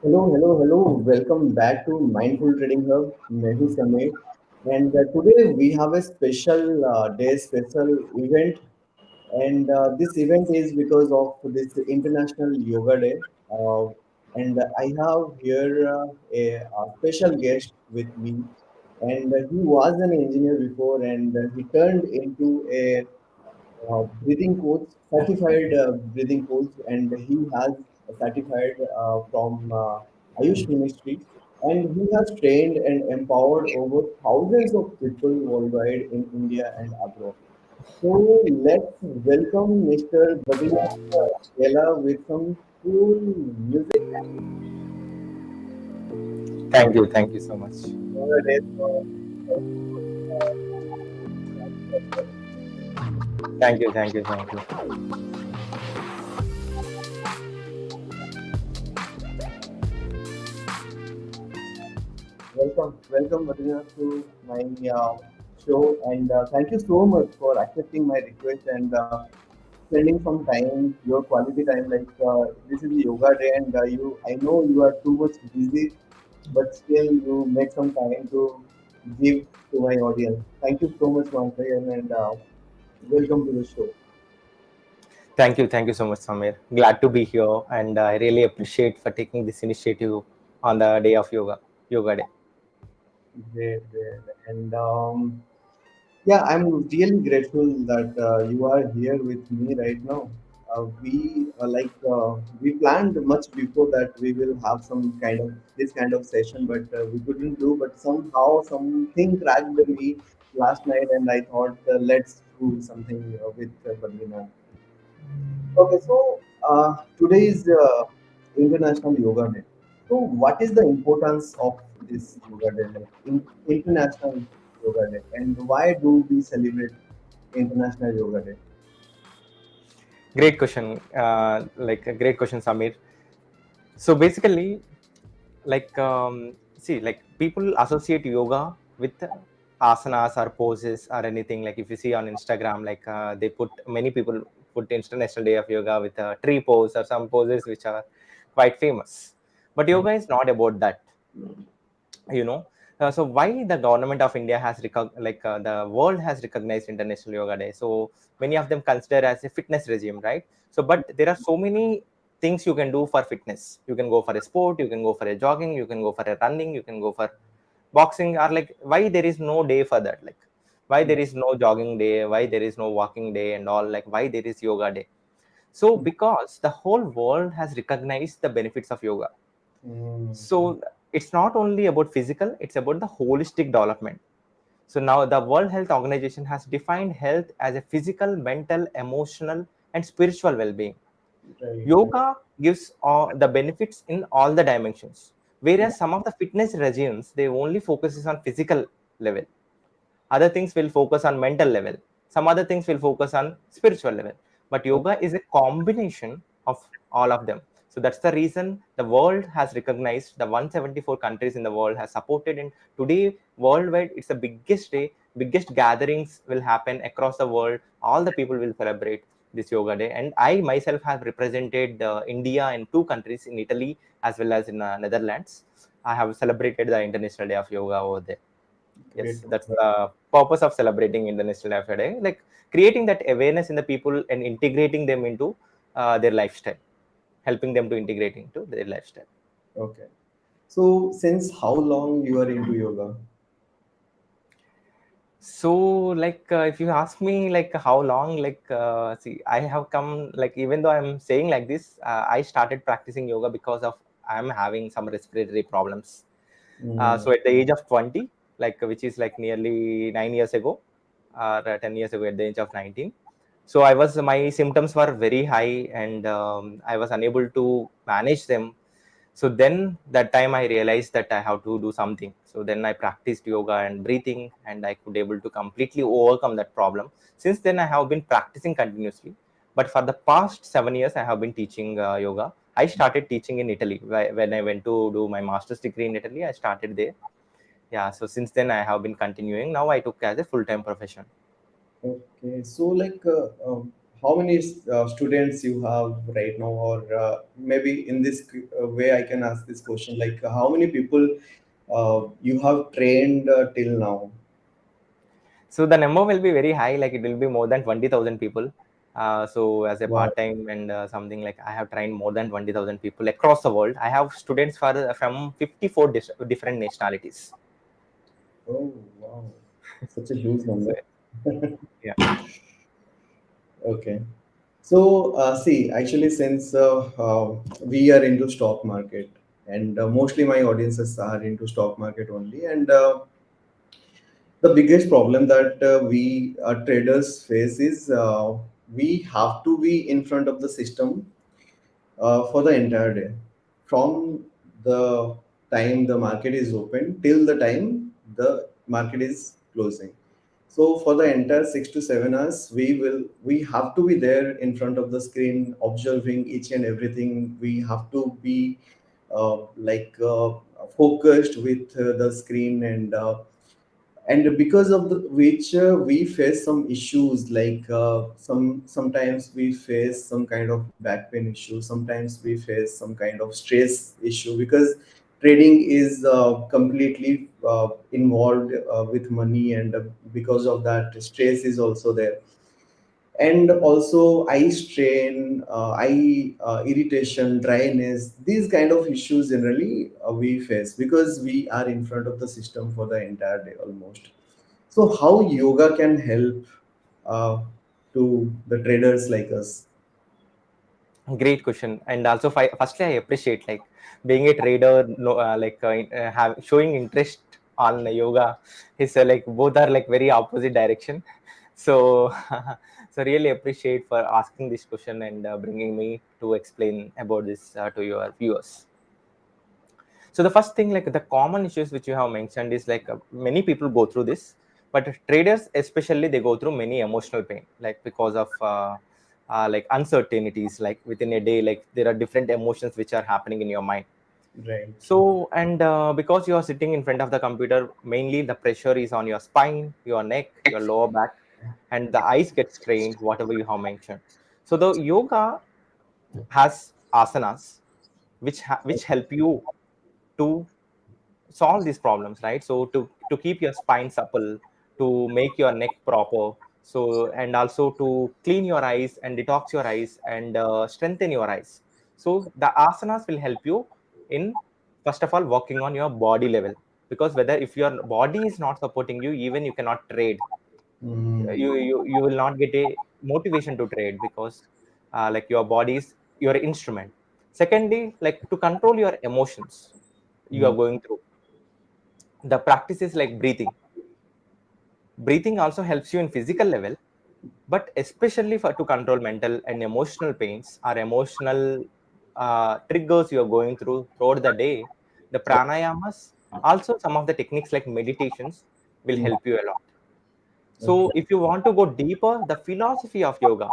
Hello, hello, hello. Welcome back to Mindful Trading Hub. मैं हूं Sameer and today we have a special day, special event, and this event is because of this International Yoga Day. Uh, and I have here a special guest with me, and he was an engineer before, and he turned into a breathing coach, certified breathing coach, and he has certified from Ayush Ministry, and he has trained and empowered over thousands of people worldwide in India and abroad. So let's welcome Mr. Badrinath Kela with some cool music. Thank you so much. Nowadays. Thank you. Welcome, Badrinath, to my show, and thank you so much for accepting my request and spending some time, your quality time. Like this is a yoga day, and I know you are too much busy, but still you make some time to give to my audience. Thank you so much once again, and welcome to the show. Thank you so much, Samir. Glad to be here, and I really appreciate for taking this initiative on the day of Yoga Day. Great, great, and yeah, I'm really grateful that you are here with me right now. We planned much before that we will have some kind of this kind of session, but we couldn't do. But somehow something cracked me last night, and I thought let's do something with Badrinath. Okay, so today is International Yoga Day. So, what is the importance of this Yoga Day, like International Yoga Day, and why do we celebrate International Yoga Day? Great question. Like a great question, Samir. So basically, see, like people associate yoga with asanas or poses or anything. Like if you see on Instagram, they put many people put International Day of Yoga with a tree pose or some poses which are quite famous. But yoga is not about that, you know. So why the government of India has the world has recognized International Yoga Day? So many of them consider as a fitness regime, right? So but there are so many things you can do for fitness. You can go for a sport, you can go for a jogging, you can go for a running, you can go for boxing, or like why there is no day for that? Like why there is no jogging day, why there is no walking day and all, like why there is yoga day? So because the whole world has recognized the benefits of yoga. Mm, So it's not only about physical, it's about the holistic development. So now the World Health Organization has defined health as a physical, mental, emotional, and spiritual well-being. right, right. Yoga gives all the benefits in all the dimensions, whereas some of the fitness regimes they only focuses on physical level. Other things will focus on mental level. Some other things will focus on spiritual level. But yoga is a combination of all of them. So that's the reason the world has recognized, the 174 countries in the world has supported, and today worldwide it's the biggest day, biggest gatherings will happen across the world. All the people will celebrate this yoga day, and I myself have represented India in two countries, in Italy as well as in Netherlands. I have celebrated the International Day of Yoga over there. Great Yes, to that's hear. the purpose of celebrating International Life Day, like creating that awareness in the people and integrating them into their lifestyle, helping them to integrate into their lifestyle. Okay. So, since how long you are into yoga? So, if you ask me, like how long, see, I have come, like even though I'm saying like this, I started practicing yoga because of I'm having some respiratory problems. Mm, So at the age of 20, which is like nearly 9 years ago, or 10 years ago at the age of 19. So my symptoms were very high, and I was unable to manage them. So then that time I realized that I have to do something. So then I practiced yoga and breathing, and I could able to completely overcome that problem. Since then I have been practicing continuously. But for the past 7 years, I have been teaching yoga. I started teaching in Italy when I went to do my master's degree in Italy. I started there. Yeah. So since then I have been continuing. Now I took as a full time profession. okay. So, how many students you have right now, or maybe in this way I can ask this question, like how many people you have trained till now? So the number will be very high, like it will be more than 20,000 people. So as a Wow. part time and something like I have trained more than 20,000 people across the world. I have students from 54 different nationalities. Oh, wow. Such a huge So number. yeah, Okay. So, see, actually, since we are into stock market, and mostly my audiences are into stock market only, and the biggest problem that we traders face is we have to be in front of the system for the entire day, from the time the market is open till the time the market is closing. So for the entire 6 to 7 hours, we have to be there in front of the screen, observing each and everything. We have to be focused with the screen, and because of which we face some issues, like sometimes we face some kind of back pain issue, sometimes we face some kind of stress issue, because trading is completely involved with money, and because of that stress is also there, and also eye strain, eye irritation, dryness. These kind of issues generally we face because we are in front of the system for the entire day almost. So how yoga can help uh, to the traders like us? great question. And also, firstly, I appreciate like being a trader, no, have showing interest on yoga is like both are like very opposite direction. So, so really appreciate for asking this question and bringing me to explain about this to your viewers. So the first thing, like the common issues which you have mentioned, is like many people go through this, but traders especially they go through many emotional pain, like because of like uncertainties, like within a day, like there are different emotions which are happening in your mind. Right. So and because you are sitting in front of the computer, mainly the pressure is on your spine, your neck, your lower back, and the eyes get strained, whatever you have mentioned. So the yoga has asanas which help you to solve these problems, right? So to keep your spine supple, to make your neck proper, so and also to clean your eyes and detox your eyes and strengthen your eyes. So the asanas will help you in, first of all, working on your body level, because whether if your body is not supporting you, even you cannot trade. You will not get a motivation to trade, because like your body is your instrument. Secondly, like to control your emotions you are Mm. going through, the practices like breathing also helps you in physical level, but especially for to control mental and emotional pains or emotional triggers you are going through throughout the day. The pranayamas, also some of the techniques like meditations, will Mm. help you a lot. So Okay. if you want to go deeper, the philosophy of yoga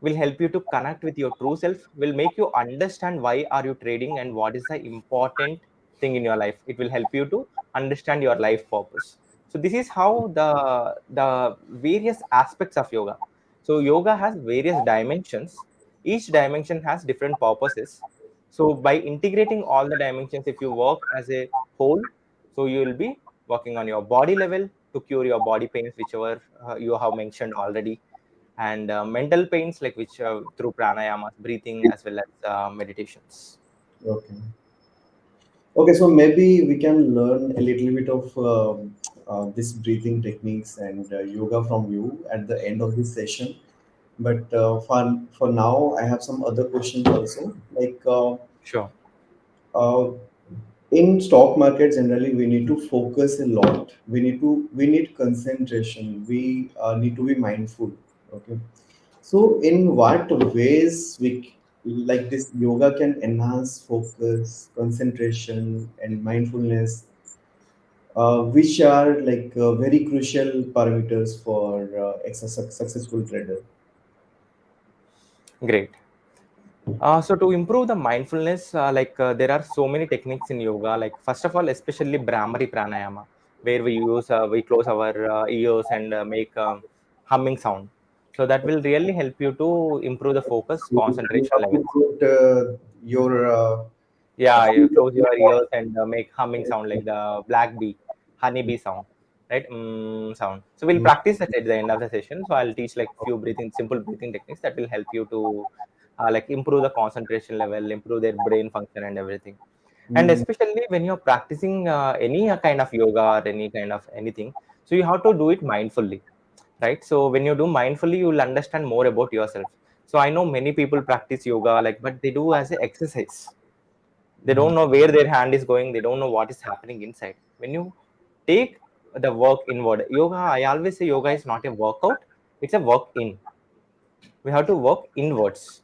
will help you to connect with your true self, will make you understand why are you trading and what is the important thing in your life. It will help you to understand your life purpose. So this is how the various aspects of yoga. So yoga has various dimensions, each dimension has different purposes. So by integrating all the dimensions, if you work as a whole, so you will be working on your body level to cure your body pains, whichever you have mentioned already, and mental pains, like which through pranayamas, breathing, as well as meditations. Okay. Okay, so maybe we can learn a little bit of this breathing techniques and yoga from you at the end of this session. But for now, I have some other questions also. Like Sure. uh, in stock market, generally we need to focus a lot. We need concentration. We need to be mindful. Okay. So, in what ways like this yoga can enhance focus, concentration, and mindfulness, which are like very crucial parameters for successful trader? Great. So to improve the mindfulness, there are so many techniques in yoga. Like first of all, especially Brahmari pranayama, where we close our ears and make humming sound. So that will really help you to improve the focus, You concentration have to levels. put your Yeah, you finger close in your water. ears and make humming sound like the black bee, honeybee sound, right? Sound. So we'll Mm, practice that at the end of the session. So I'll teach like few breathing, simple breathing techniques that will help you to like improve the concentration level, improve their brain function and everything. And mm, especially when you're practicing any kind of yoga or any kind of anything, so you have to do it mindfully, right? So when you do mindfully, you will understand more about yourself. So I know many people practice yoga like, but they do as an exercise. They mm, don't know where their hand is going, they don't know what is happening inside. When you take the work inward, yoga, I always say yoga is not a workout, it's a work in. We have to work inwards.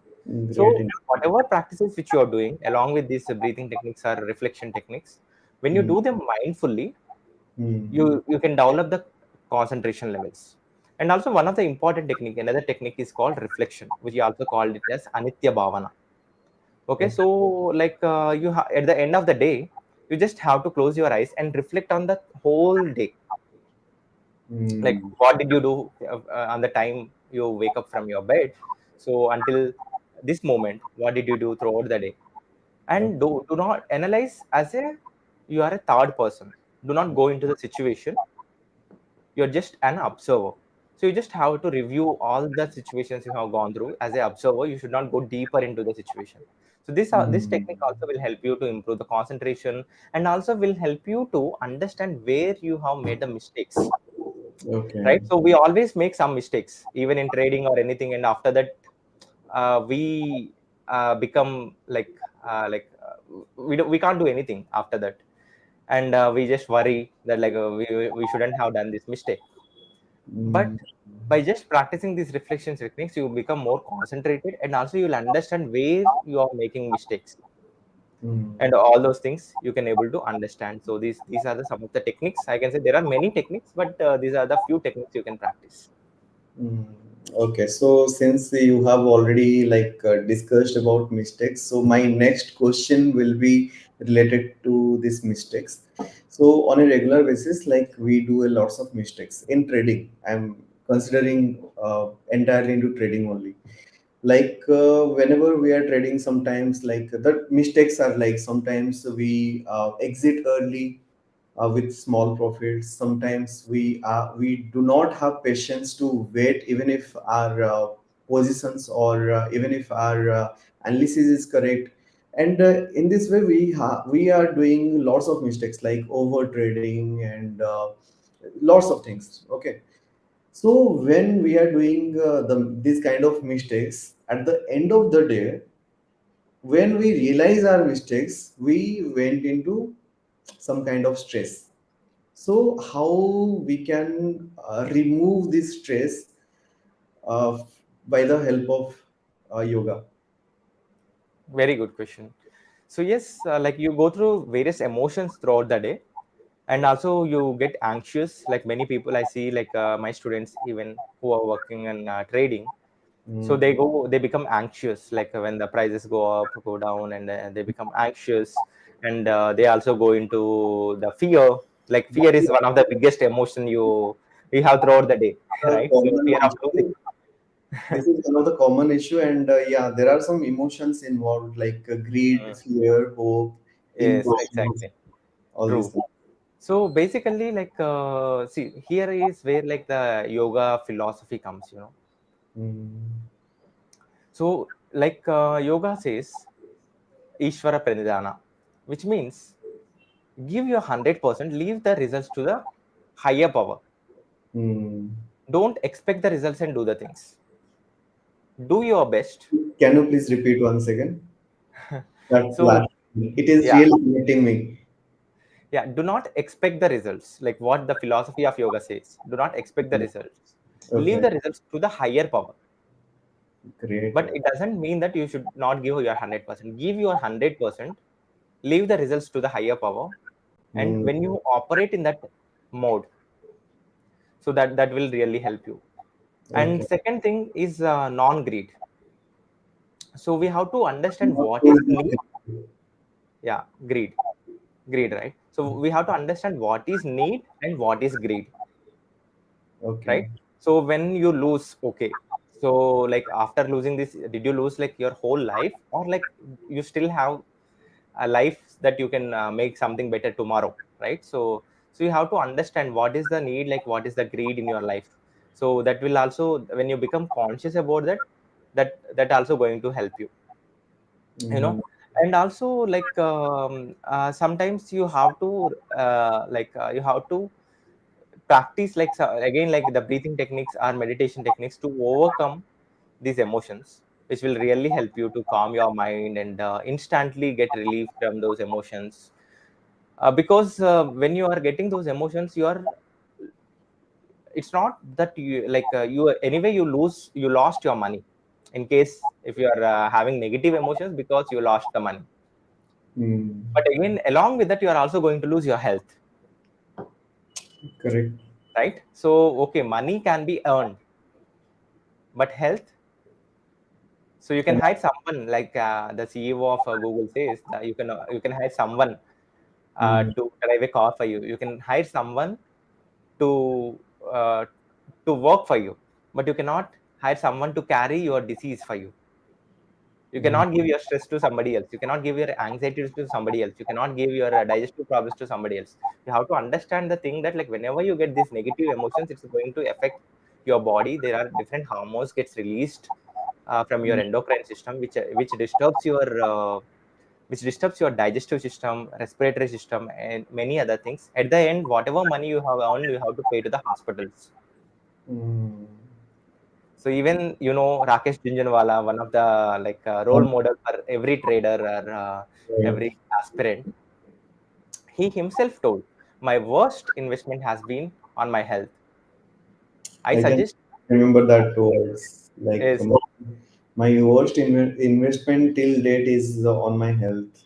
So great. whatever practices which you are doing along with these breathing techniques or reflection techniques, when you Mm, do them mindfully, mm, you can develop the concentration levels. And also one of the important technique, another technique is called reflection, which you also called it as anitya bhavana. Okay, okay. so like at the end of the day, you just have to close your eyes and reflect on the whole day. Like Mm, what did you do on the time you wake up from your bed, so until this moment, what did you do throughout the day? And okay. do not analyze as a you are a third person. Do not go into the situation, you're just an observer. So you just have to review all the situations you have gone through as an observer. You should not go deeper into the situation. So this Mm, technique also will help you to improve the concentration, and also will help you to understand where you have made the mistakes, okay. right? So we always make some mistakes even in trading or anything, and after that we become we can't do anything after that. And we just worry that like we shouldn't have done this mistake. But Mm, by just practicing these reflection techniques, you become more concentrated, and also you'll understand where you are making mistakes, mm, and all those things you can able to understand. So these are the some of the techniques. I can say there are many techniques, but these are the few techniques you can practice. mm. Okay, so since you have already discussed about mistakes, so my next question will be related to these mistakes. So on a regular basis, like we do a lots of mistakes in trading. I'm considering entirely into trading only. Whenever we are trading, sometimes like the mistakes are like sometimes we exit early with small profits. Sometimes we do not have patience to wait, even if our positions or even if our analysis is correct. And in this way, we are doing lots of mistakes like over trading and lots of things. Okay, so when we are doing this kind of mistakes, at the end of the day, when we realize our mistakes, we went into some kind of stress. So how we can remove this stress uh, by the help of yoga? Very good question. So yes, like you go through various emotions throughout the day, and also you get anxious. Like many people I see, like my students even who are working and trading, so Mm. they become anxious like when the prices go up, go down, and they become anxious. And they also go into the fear. Like fear is one of the biggest emotion you have throughout the day, A right? So common fear of losing. issue. This is one of the common issue, and yeah, there are some emotions involved like greed, Mm, fear, hope, yes, impatience, exactly, all these true. things. So basically, like see, here is where like the yoga philosophy comes, Mm. So like yoga says ishvara pranidhana, which means give your 100%, leave the results to the higher power. Mm. Don't expect the results and do the things. Do your best. Can you please repeat once again? That So last, it is yeah, really getting me. yeah, do not expect the results, like what the philosophy of yoga says. Do not expect the results. Leave Okay, the results to the higher power. great. But it doesn't mean that you should not give your 100%. Give your 100%, leave the results to the higher power. And Mm. when you operate in that mode, so that will really help you. And Okay. second thing is non-greed. So we have to understand Not what is too need. much. Yeah, greed, right? So we have to understand what is need and what is greed, Okay. right? So when you lose, okay. So like after losing this, did you lose like your whole life, or like you still have a life that you can make something better tomorrow, right? So you have to understand what is the need, like what is the greed in your life. So that will also, when you become conscious about that, that also going to help you, you know. Mm, And also like sometimes you have to you have to practice like again like the breathing techniques or meditation techniques to overcome these emotions, which will really help you to calm your mind and instantly get relief from those emotions. Because when you are getting those emotions, you are, it's not that you like you anyway you lost your money, in case if you are having negative emotions because you lost the money. mm, But again, along with that, you are also going to lose your health, correct. right? So okay, money can be earned, but health, so you can And, hire someone like the CEO of Google says that you can hire someone mm, to drive a car for you. You can hire someone to uh, to work for you, but you cannot hire someone to carry your disease for you. You mm, cannot give your stress to somebody else. You cannot give your anxiety to somebody else. You cannot give your digestive problems to somebody else. You have to understand the thing that like whenever you get these negative emotions, it's going to affect your body. There are different hormones gets released from your endocrine system, which disturbs your digestive system, respiratory system, and many other things. At the end, whatever money you have earned, you have to pay to the hospitals. mm. So even Rakesh Jhunjhunwala, one of the like role Um, model for every trader or right. every aspirant, he himself told, "My worst investment has been on my health. I I can suggest remember that words. Like is my worst investment till date is on my health.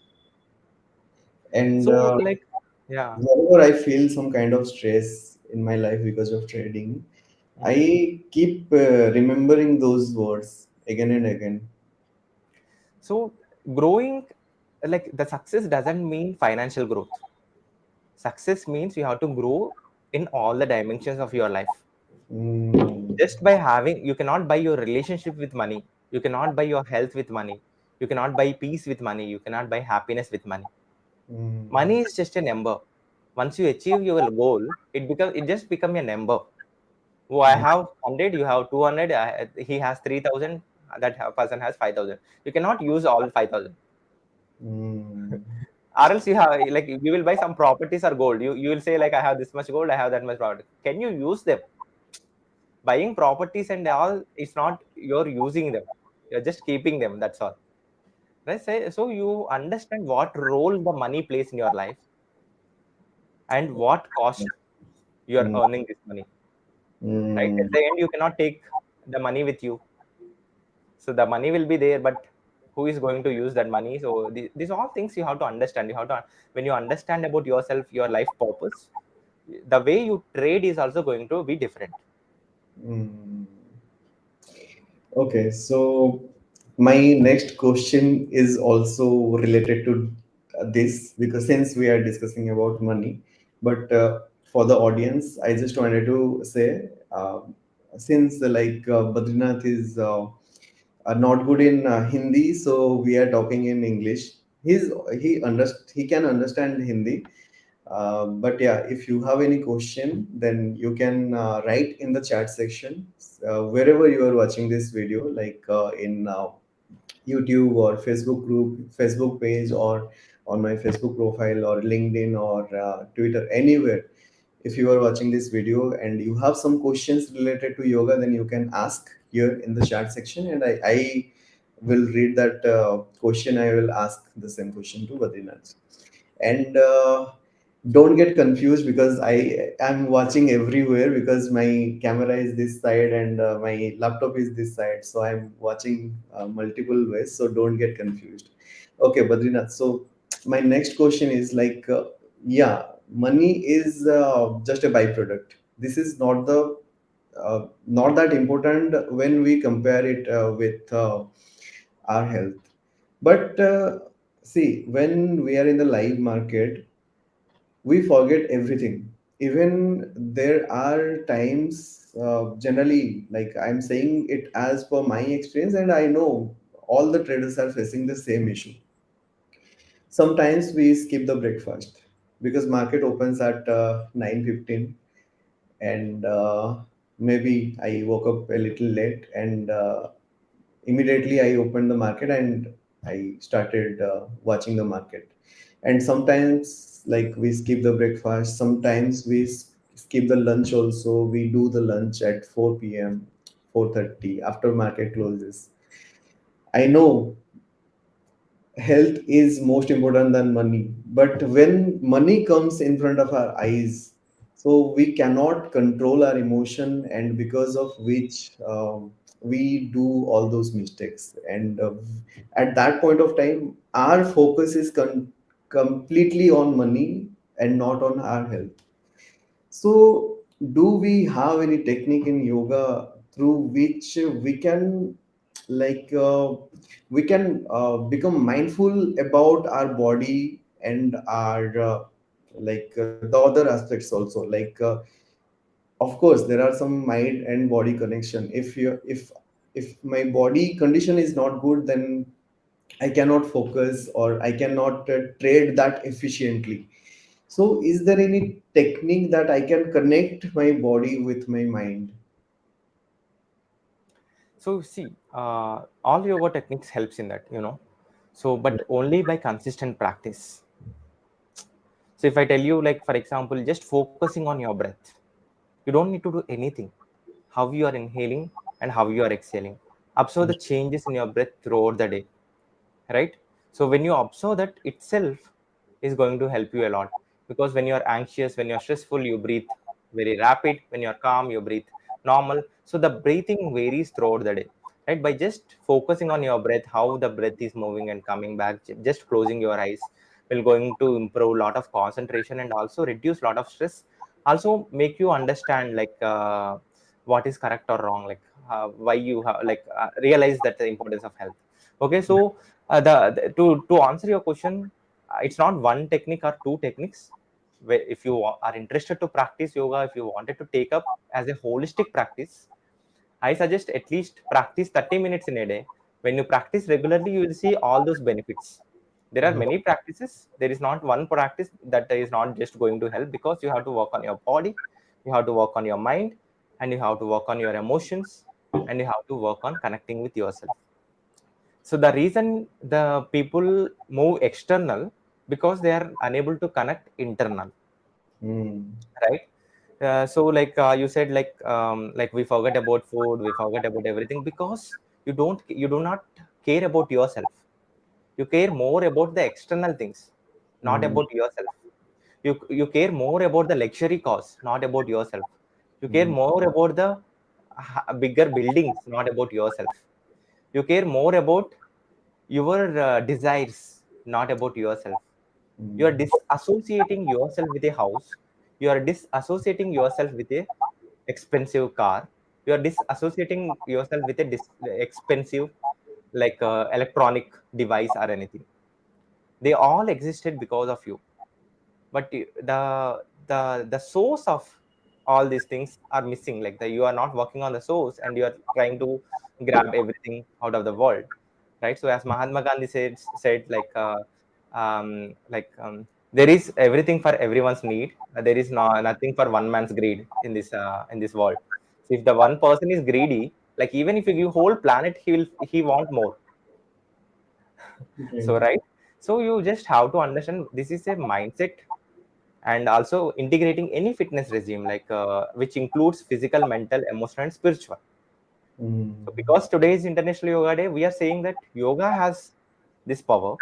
And so like yeah." whenever I feel some kind of stress in my life because of trading, Mm. I keep remembering those words again and again. So growing, like the success doesn't mean financial growth. Success means you have to grow in all the dimensions of your life. Mm, Just by having, you cannot buy your relationship with money, you cannot buy your health with money, you cannot buy peace with money, you cannot buy happiness with money. mm, Money is just a number. Once you achieve your goal, it just become a number. Oh, I mm, have 100, you have 200, he has 3000, that person has 5000. You cannot use all 5000. mm, Or else you have like you will buy some properties or gold, you will say like I have this much gold, I have that much property. Can you use them? Buying properties and all, it's not you're using them, you're just keeping them, that's all. Right? So you understand what role the money plays in your life and what cost you are mm, earning this money, right? At mm, the end you cannot take the money with you. So the money will be there, but who is going to use that money? So these all things you have to understand. You have to, when you understand about yourself, your life purpose, the way you trade is also going to be different. mm. Okay, so my next question is also related to this because since we are discussing about money, but for the audience, I just wanted to say since Badrinath is not good in Hindi, so we are talking in English. He can understand Hindi, but yeah, if you have any question, then you can write in the chat section wherever you are watching this video, like in YouTube or Facebook group, Facebook page, or on my Facebook profile, or LinkedIn, or Twitter, anywhere. If you are watching this video and you have some questions related to yoga, then you can ask here in the chat section, and I will read that question. I will ask the same question to Badrinath. And don't get confused because I am watching everywhere because my camera is this side and my laptop is this side, so I'm watching multiple ways, so don't get confused. Okay, Badrinath, so my next question is yeah, money is just a byproduct. This is not the not that important when we compare it with our health. But see, when we are in the live market, we forget everything. Even there are times generally, like I'm saying it as per my experience, and I know all the traders are facing the same issue. Sometimes we skip the breakfast because market opens at 9:15, and maybe I woke up a little late, and immediately I opened the market and I started watching the market. And sometimes, like, we skip the breakfast, sometimes we skip the lunch also. We do the lunch at 4 p.m., 4:30 after market closes. I know health is most important than money, but when money comes in front of our eyes, so we cannot control our emotion, and because of which we do all those mistakes. And at that point of time, our focus is completely on money and not on our health. So, do we have any technique in yoga through which we can, like, become mindful about our body and our the other aspects also? Of course, there are some mind and body connection. If my body condition is not good, then I cannot focus or I cannot trade that efficiently. So, is there any technique that I can connect my body with my mind? So see, all yoga techniques helps in that, so but only by consistent practice. So if I tell you, like for example, just focusing on your breath, you don't need to do anything. How you are inhaling and how you are exhaling, observe the changes in your breath throughout the day, right? So when you observe, that itself is going to help you a lot, because when you're anxious, when you're stressful, you breathe very rapid. When you're calm, you breathe normal. So the breathing varies throughout the day, right? By just focusing on your breath, how the breath is moving and coming back, just closing your eyes will going to improve a lot of concentration and also reduce a lot of stress, also make you understand like what is correct or wrong, like why you have like realize that the importance of health. Okay, so to answer your question, it's not one technique or two techniques. If you are interested to practice yoga, if you wanted to take up as a holistic practice, I suggest at least practice 30 minutes in a day. When you practice regularly, you will see all those benefits. There are Mhm. many practices. There is not one practice that is not just going to help, because you have to work on your body, you have to work on your mind, and you have to work on your emotions, and you have to work on connecting with yourself. So the reason the people move external, because they are unable to connect internal, Mm. right? So like you said, like we forget about food, we forget about everything, because you do not care about yourself. You care more about the external things, not Mm. about yourself. You care more about the luxury cars, not about yourself. You care Mm. more about the bigger buildings, not about yourself. You care more about your desires, not about yourself. You are Mm. disassociating yourself with a house. You are disassociating yourself with a expensive car. You are disassociating yourself with a expensive electronic device or anything. They all existed because of you, but the source of all these things are missing. Like you are not working on the source, and you are trying to grab everything out of the world, right? So as Mahatma Gandhi said there is everything for everyone's need. There is nothing for one man's greed in this world. So if the one person is greedy, like even if you give whole planet, he want more. Okay. So right, so you just have to understand this is a mindset, and also integrating any fitness regime, which includes physical, mental, emotional, and spiritual. Mm. So because today is International Yoga Day, we are saying that yoga has this power.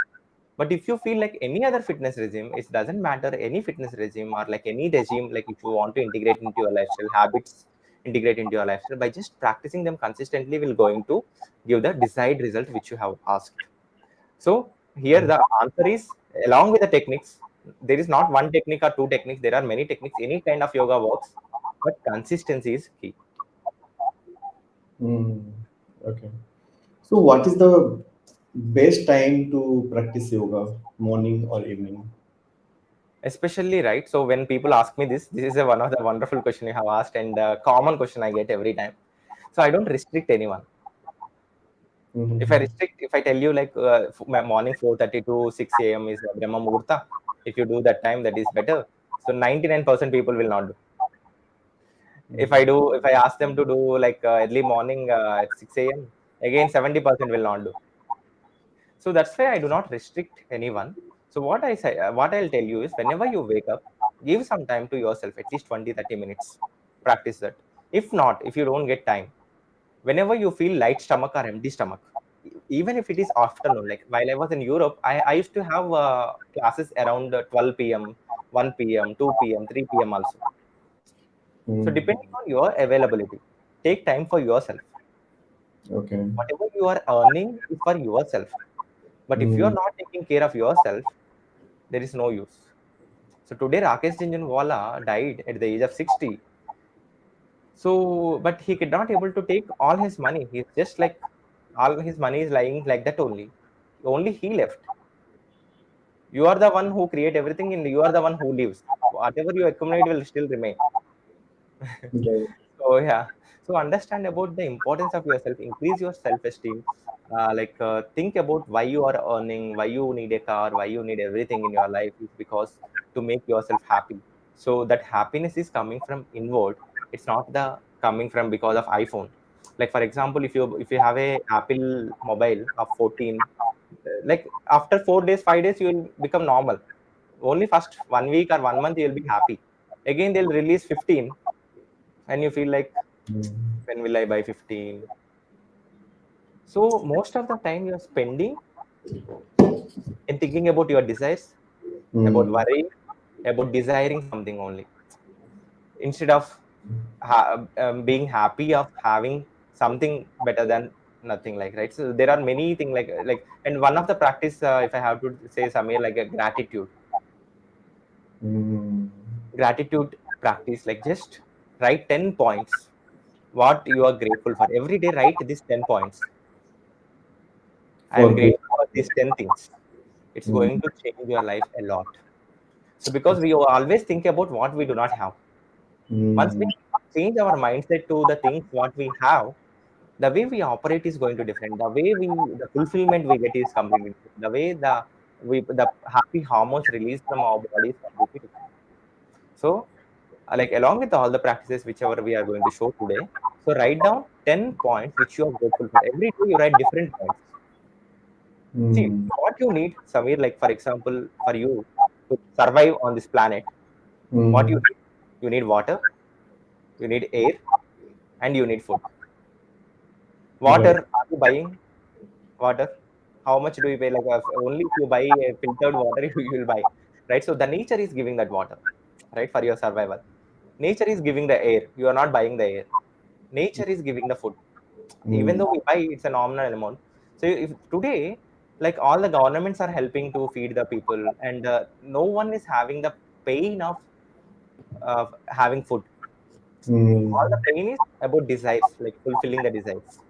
But if you feel like any other fitness regime, it doesn't matter any fitness regime or like any regime, like if you want to integrate into your lifestyle habits, integrate into your lifestyle by just practicing them consistently, will going to give the desired result which you have asked. So here the answer is, along with the techniques, there is not one technique or two techniques. There are many techniques. Any kind of yoga works, but consistency is key. Mm. Okay. So, what is the best time to practice yoga? Morning or evening? Especially, right? So when people ask me this, this is a, one of the wonderful question you have asked, and common question I get every time. So I don't restrict anyone. If I Mm-hmm. restrict, if I tell you like my morning 4:30 to 6 a.m. is Brahma Muhurta, if you do that time, that is better. So 99% people will not do. If I do, if I ask them to do like early morning at 6 a.m., again 70% will not do. So that's why I do not restrict anyone. So what I say, what I'll tell you is, whenever you wake up, give some time to yourself, at least 20-30 minutes. Practice that. If not, if you don't get time, whenever you feel light stomach or empty stomach, even if it is afternoon, like while I was in Europe, I used to have classes around 12 p.m., 1 p.m., 2 p.m., 3 p.m. also. So Mm. depending on your availability, take time for yourself. Okay. Whatever you are earning is for yourself. But if you are Mm. not taking care of yourself, there is no use. So today Rakesh Jhunjhunwala died at the age of 60. So, but he could not able to take all his money. He's just like all his money is lying like that only. Only he left. You are the one who create everything, and you are the one who lives. Whatever you accumulate will still remain. Right. So yeah, so understand about the importance of yourself, increase your self-esteem. Think about why you are earning, why you need a car, why you need everything in your life is because to make yourself happy. So that happiness is coming from inward. It's not the coming from because of iPhone. Like for example, if you have a Apple mobile of 14, like after 4 days, 5 days, you will become normal. Only first 1 week or 1 month you will be happy. Again they'll release 15, and you feel like, Mm. when will I buy 15? So most of the time you're spending in thinking about your desires, about Mm. worrying, about desiring something only, instead of being happy of having something better than nothing, like, right? So there are many things and one of the practice, if I have to say somewhere, like a Mm. gratitude practice, like just write 10 points what you are grateful for every day. Write these 10 points. I am For good. grateful for these 10 things. It's Mm. going to change your life a lot. So because we always think about what we do not have. Once we Mm. change our mindset to the things what we have, the way we operate is going to different. The fulfillment we get is completely different. The happy hormones released from our body is completely different. So like along with all the practices whichever we are going to show today, so write down 10 points which you are grateful for. Every day you write different points. See, Mm. what you need, Samir, like for example, for you to survive on this planet, what Mm. you need? You need water, you need air, and you need food. Right. Water, are you buying water? How much do you pay? Like only if you buy a filtered water, you will buy, right? So the nature is giving that water, right, for your survival. Nature is giving the air. You are not buying the air. Nature is giving the food. Even Mm. though we buy, it's a nominal amount. So if today, like all the governments are helping to feed the people, and no one is having the pain of having food. Mm. All the pain is about desires, like fulfilling the desires,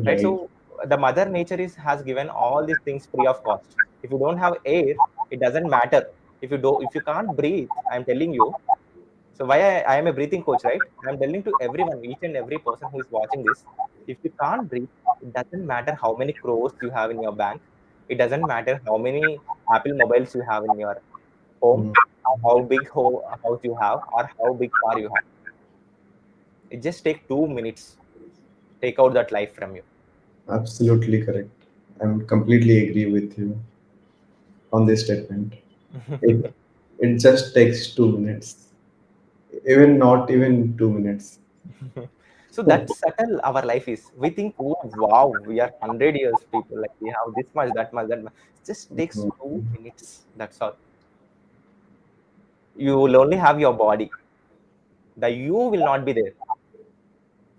right? So Right. the mother nature is has given all these things free of cost. If you don't have air, it doesn't matter. If you can't breathe, I'm telling you. So why I am a breathing coach, right? I'm telling to everyone, each and every person who is watching this, if you can't breathe, it doesn't matter how many crores you have in your bank. It doesn't matter how many Apple mobiles you have in your home, Mm. or how big house you have, or how big car you have. It just take 2 minutes, take out that life from you. Absolutely correct. I'm completely agree with you on this statement. It it just takes 2 minutes. Even not even 2 minutes. So that's subtle our life is. We think, oh wow, we are 100 years people, like we have this much, that much, that much. It just takes Mm. 2 minutes. That's all. You will only have your body. The you will not be there.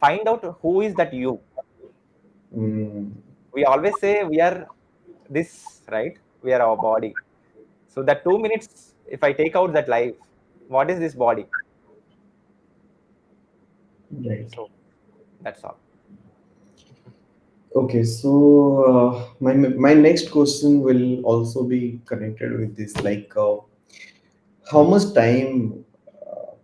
Find out who is that you. Mm. We always say we are this, right? We are our body. So that 2 minutes, if I take out that life, what is this body? Right. So that's all. Okay, so my next question will also be connected with this. Like, how much time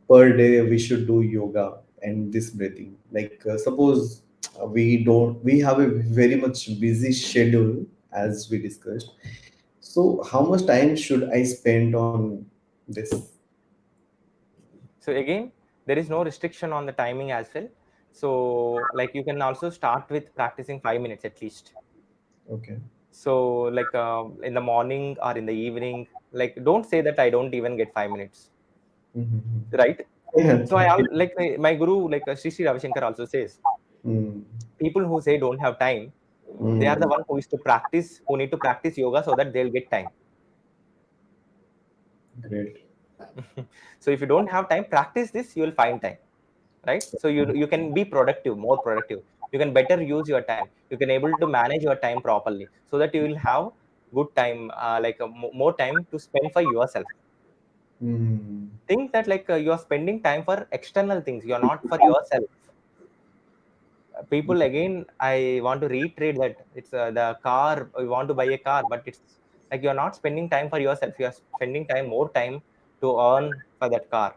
per day we should do yoga and this breathing? Like suppose we have a very much busy schedule as we discussed. So how much time should I spend on this? So again, there is no restriction on the timing as well. So like you can also start with practicing 5 minutes at least. Okay. So like in the morning or in the evening, like don't say that I don't even get 5 minutes, Mm-hmm. right? Yeah, So like my guru, like Sri Ravi Shankar also says, mm, people who say don't have time, they are the mm, one who is to practice, who need to practice yoga so that they'll get time. great. So if you don't have time, practice this, you will find time, right? So you can be productive, more productive. You can better use your time. You can able to manage your time properly so that you will have good time, like more time to spend for yourself. Mm, Think that like you are spending time for external things, you are not for yourself. People, again, I want to reiterate that it's the car, you want to buy a car, but it's like you're not spending time for yourself, you are spending time, more time to earn for that car,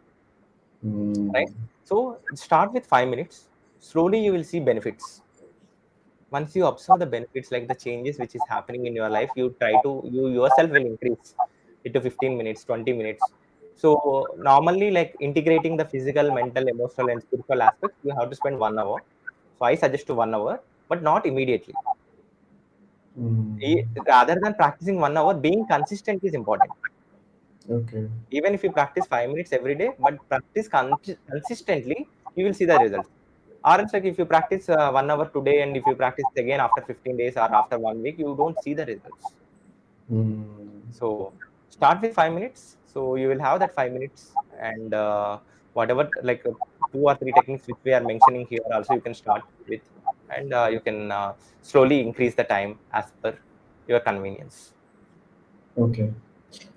right? mm, So start with 5 minutes, slowly you will see benefits. Once you observe the benefits, like the changes which is happening in your life, you try to, you yourself will increase it to 15 minutes, 20 minutes. So normally, like integrating the physical, mental, emotional and spiritual aspects, you have to spend 1 hour. So I suggest to 1 hour, but not immediately. mm. Rather than practicing 1 hour, being consistent is important. Okay. Even if you practice 5 minutes every day, but practice consistently, you will see the results. Or else, like if you practice 1 hour today, and if you practice again after 15 days or after 1 week, you don't see the results. Mm, So start with 5 minutes. So you will have that 5 minutes, and whatever like 2 or 3 techniques which we are mentioning here, also you can start with, and you can slowly increase the time as per your convenience. okay.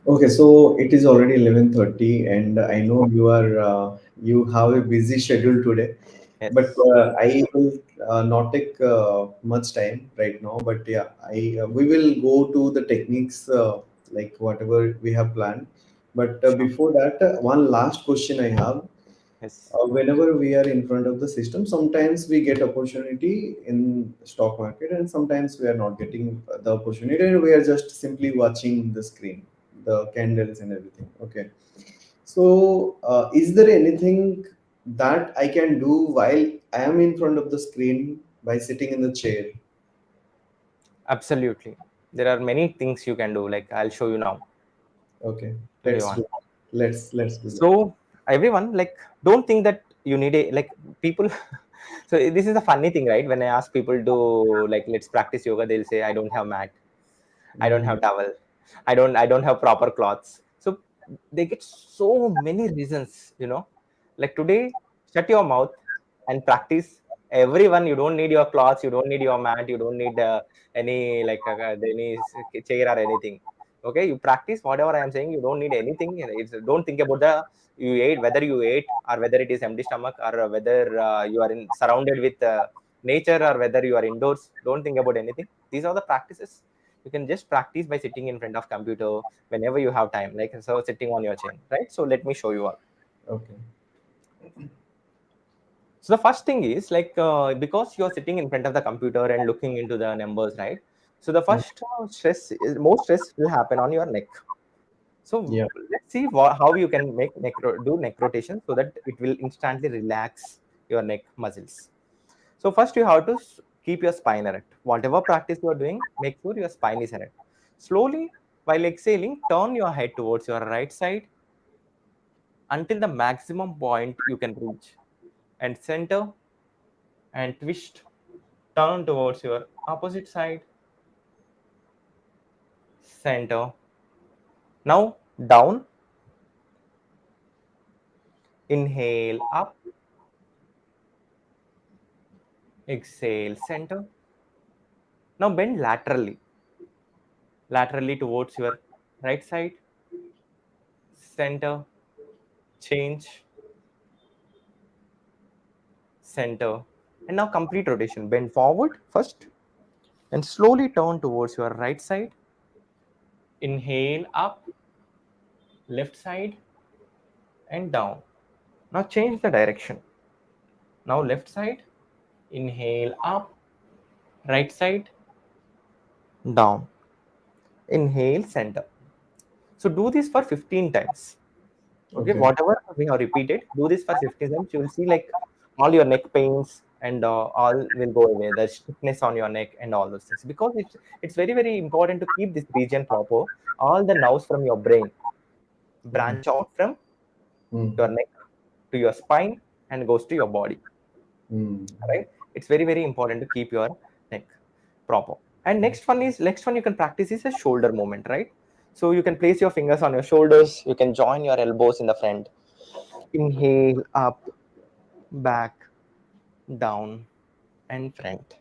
Okay, so it is already 11:30, and I know you have a busy schedule today, but Yes, I will not take much time right now. But yeah, I we will go to the techniques like whatever we have planned. But sure. before that, one last question I have. Yes, Whenever we are in front of the system, sometimes we get opportunity in stock market, and sometimes we are not getting the opportunity, and we are just simply watching the screen, the candles and everything. Okay, so is there anything that I can do while I am in front of the screen by sitting in the chair? absolutely. There are many things you can do. Like I'll show you now, Okay, let's everyone. do. Let's do that. So everyone, like, don't think that you need a like people. So this is a funny thing, right? When I ask people to like let's practice yoga, they'll say I don't have mat, I don't Mm, have towel, I don't have proper clothes. So they get so many reasons, like today, shut your mouth and practice. Everyone, you don't need your clothes, you don't need your mat, you don't need any like any chair or anything. Okay, you practice whatever I am saying. You don't need anything. Don't think about the you ate, whether you ate or whether it is empty stomach, or whether you are in surrounded with nature, or whether you are indoors. Don't think about anything. These are the practices you can just practice by sitting in front of computer whenever you have time, like so sitting on your chair, right? So let me show you all. okay. So the first thing is like because you're sitting in front of the computer and looking into the numbers, right? So the Mm, first stress is more stress will happen on your neck. So yeah. let's see how you can make do neck rotation so that it will instantly relax your neck muscles. So first you have to keep your spine erect. Whatever practice you are doing, make sure your spine is erect. Slowly, while exhaling, turn your head towards your right side until the maximum point you can reach, and center and twist. Turn towards your opposite side, center. Now down, inhale up, exhale center. Now bend laterally towards your right side, center, change, center. And now complete rotation. Bend forward first and slowly turn towards your right side. Inhale up, left side, and down. Now change the direction. Now left side, inhale up, right side, down. Inhale, center. So do this for 15 times. Okay, Okay. whatever we have repeated, do this for 15 times. You will see like all your neck pains and all will go away. The stiffness on your neck and all those things. Because it's very very important to keep this region proper. All the nerves from your brain Okay. branch out from Mm. your neck to your spine and goes to your body. Mm. Right? It's very very important to keep your neck proper. And next one you can practice is a shoulder movement, right? So you can place your fingers on your shoulders. You can join your elbows in the front. Inhale up, back, down, and front.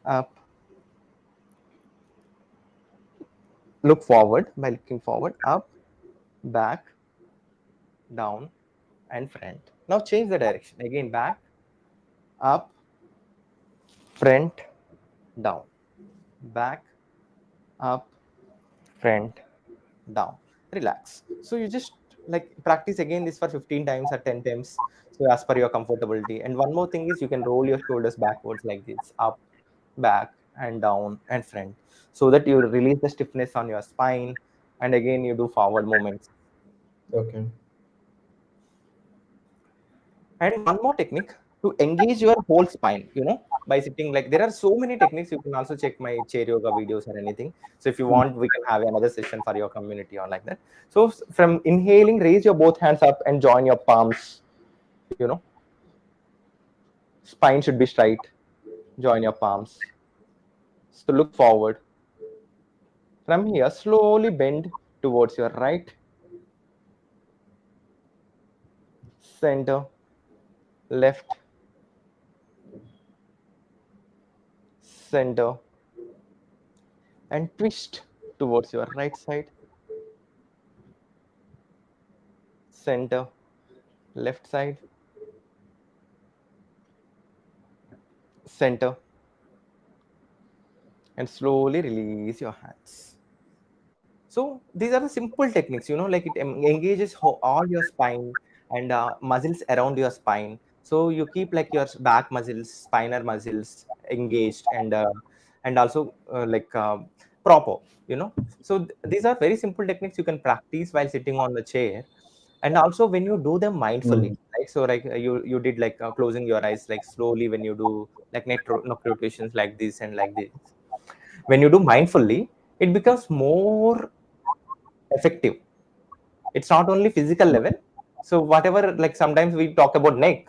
Up, look forward by looking forward, up, back, down, and front. Now change the direction. Again, back, up, front, down, back, up, front, down. Relax. So you just like practice again this for 15 times or 10 times. So as per your comfortability. And one more thing is you can roll your shoulders backwards like this, up, back, and down and front. So that you release the stiffness on your spine. And again you do forward movements. Okay. And one more technique to engage your whole spine, by sitting. Like there are so many techniques. You can also check my chair yoga videos or anything. So if you Mm. want, we can have another session for your community or like that. So from inhaling, raise your both hands up and join your palms. Spine should be straight. Join your palms. So look forward. From here, slowly bend towards your right, center, left, center, and twist towards your right side, center, left side, center, and slowly release your hands. So these are the simple techniques, like it engages all your spine and muscles around your spine. So you keep like your back muscles, spinal muscles engaged and also proper, you know. So these are very simple techniques you can practice while sitting on the chair, and also when you do them mindfully. Mm. Like so, like you did like closing your eyes like slowly when you do like neck rotations like this and like this. When you do mindfully, it becomes more effective. It's not only physical level. So whatever, like sometimes we talk about neck,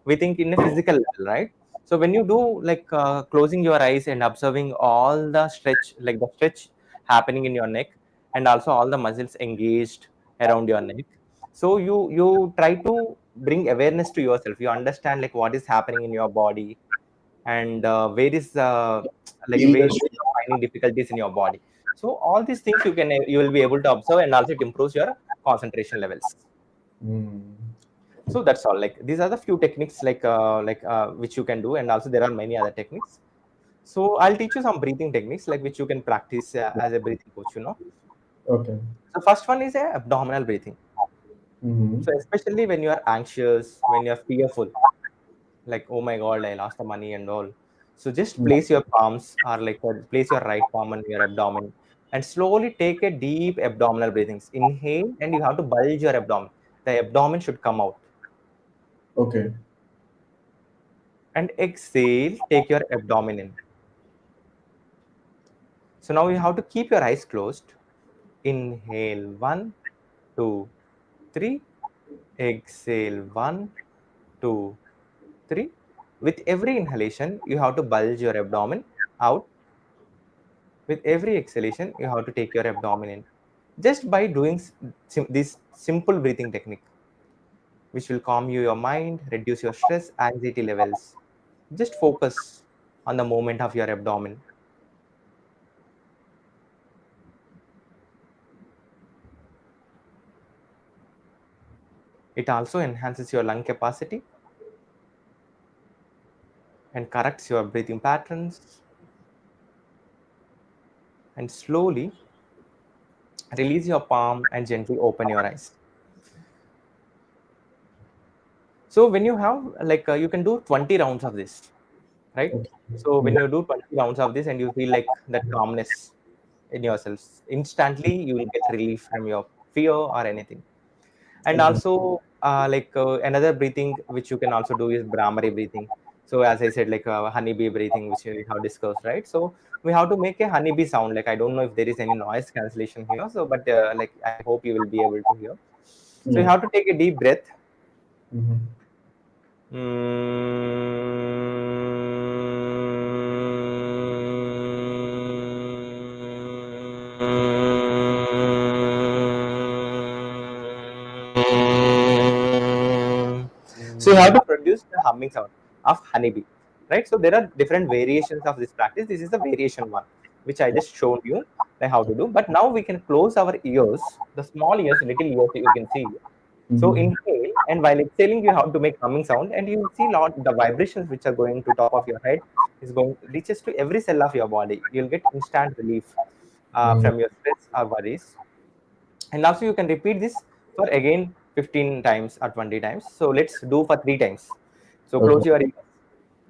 we think in a physical level, right? So when you do like closing your eyes and observing all the stretch, like the stretch happening in your neck, and also all the muscles engaged around your neck, so you try to bring awareness to yourself. You understand like what is happening in your body, and where is like Feel where the you shift. are finding difficulties in your body. So all these things you will be able to observe, and also it improves your concentration levels. Mm. So that's all. Like these are the few techniques which you can do, and also there are many other techniques. So I'll teach you some breathing techniques like which you can practice as a breathing coach. Okay. So first one is a abdominal breathing. Mm-hmm. So especially when you are anxious, when you are fearful, like oh my god, I lost the money and all. So just Mm. place your palms, or like place your right palm on your abdomen, and slowly take a deep abdominal breathings. Inhale, and you have to bulge your abdomen. The abdomen should come out. Okay. And exhale, take your abdomen in. So now you have to keep your eyes closed. Inhale, one, two, three. Exhale, one, two, three. With every inhalation, you have to bulge your abdomen out. With every exhalation, you have to take your abdomen in. Just by doing this simple breathing technique, which will calm your mind, reduce your stress, anxiety levels. Just focus on the movement of your abdomen. It also enhances your lung capacity and corrects your breathing patterns. And slowly release your palm and gently open your eyes. So when you have like you can do 20 rounds of this, right? Okay. So when Mm, you do 20 rounds of this and you feel like that calmness in yourselves, instantly you will get relief from your fear or anything. And okay. also another breathing which you can also do is Brahmari breathing. So as I said, like honeybee breathing, which we have discussed, right? So we have to make a honeybee sound. Like I don't know if there is any noise cancellation here, so but like I hope you will be able to hear. So you Yeah. have to take a deep breath. Mm-hmm. So you have to produce the humming sound of honeybee, right? So there are different variations of this practice. This is the variation one, which I just showed you like how to do. But now we can close our ears, the small ears, little ears you can see. So Mm-hmm. inhale, and while exhaling, you have to make humming sound, and you will see lot the vibrations which are going to top of your head is going reaches to every cell of your body. You'll get instant relief Mm, from your stress or worries. And also you can repeat this for again 15 times or 20 times. So let's do for 3 times. So close okay. your ears,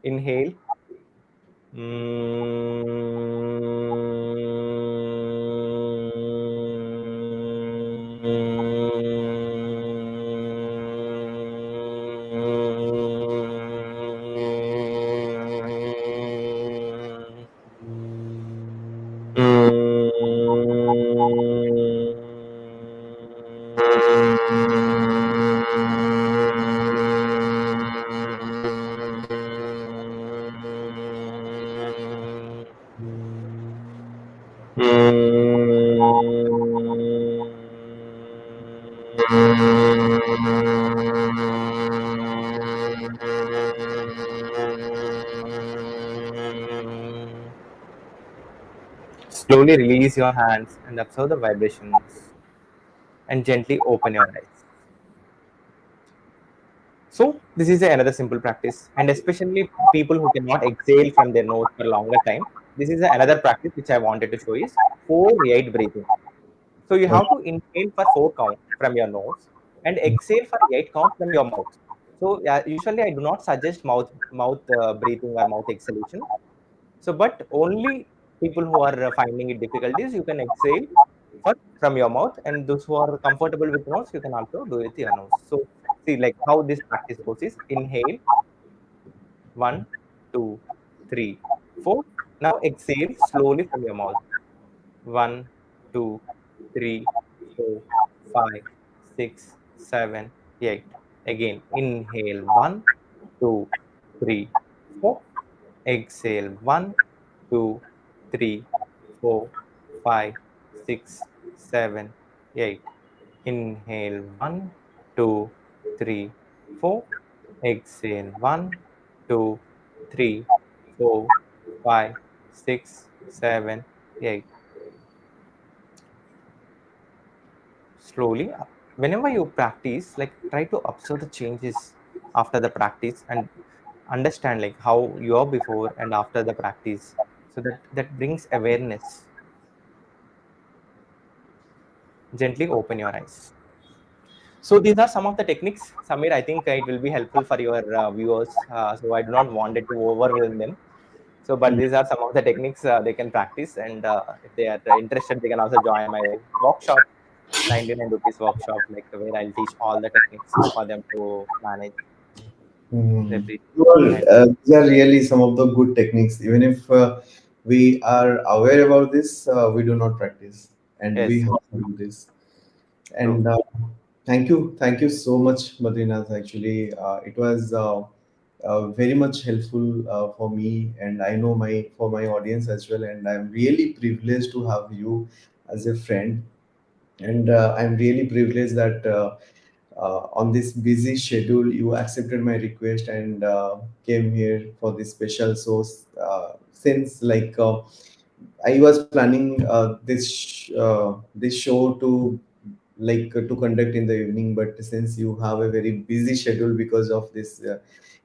inhale. Slowly release your hands and observe the vibrations and gently open your eyes. So this is another simple practice, and especially people who cannot exhale from their nose for a longer time. This is another practice which I wanted to show is 4-8 breathing. So you have to inhale for 4 count from your nose and exhale for 8 count from your mouth. So usually I do not suggest mouth breathing or mouth exhalation. So but only people who are finding it difficulties, you can exhale first from your mouth, and those who are comfortable with nose, you can also do it with your nose. So see like how this practice goes is inhale 1, 2, 3, 4. Now exhale slowly from your mouth. 1, 2, 3, 4, 5, 6, 7, 8. Again, inhale 1, 2, 3, 4. Exhale 1, 2, 3, 4, 5, 6, 7, 8. Inhale 1, 2, 3, 4. Exhale 1, 2, 3, 4, 5, 6, 7, 8. Slowly, whenever you practice, like try to observe the changes after the practice and understand like how you are before and after the practice, so that brings awareness. Gently open your eyes. So these are some of the techniques, Samir. I think it will be helpful for your viewers, so I do not want it to overwhelm them. So but Mm, these are some of the techniques they can practice, and if they are interested, they can also join my workshop, 99 rupees workshop, like where I'll teach all the techniques for them to manage their mm. breathing. Well, And these are really some of the good techniques. Even if we are aware about this, we do not practice, and we yes, have yes, to do this. true. And thank you so much, Badrinath. Actually, it was very much helpful for me, and I know my for my audience as well. And I'm really privileged to have you as a friend, and I'm really privileged that on this busy schedule you accepted my request and came here for this special. So since like I was planning this show to to conduct in the evening, but since you have a very busy schedule because of this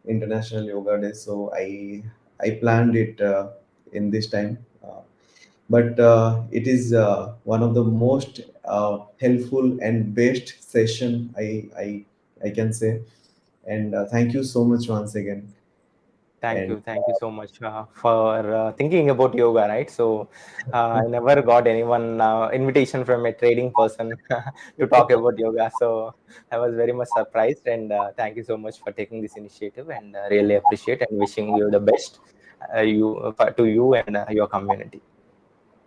International Yoga Day, so I planned it in this time. But it is one of the most helpful and best session I can say. And thank you so much once again. And Thank you so much for thinking about yoga, right? So I never got anyone invitation from a trading person to talk about yoga. So I was very much surprised, and thank you so much for taking this initiative, and really appreciate and wishing you the best, to you and your community.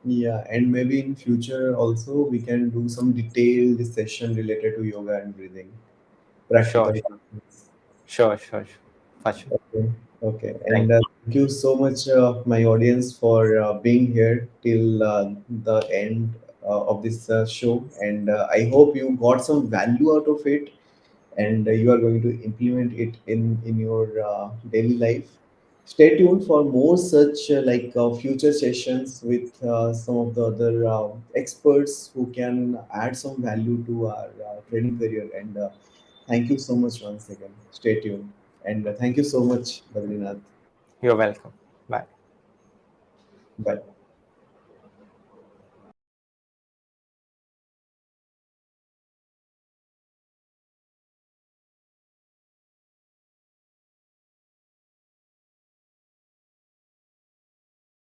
yeah, and maybe in future also we can do some detailed session related to yoga and breathing, Sure, practical. sure, sure, for sure. Okay, okay. Thank And thank you so much, my audience, for being here till the end of this show. And I hope you got some value out of it, and you are going to implement it in your daily life. Stay tuned for more such future sessions with some of the other experts who can add some value to our training career. And thank you so much once again. Stay tuned. And thank you so much, Badrinath. you. You're welcome. Bye. Bye.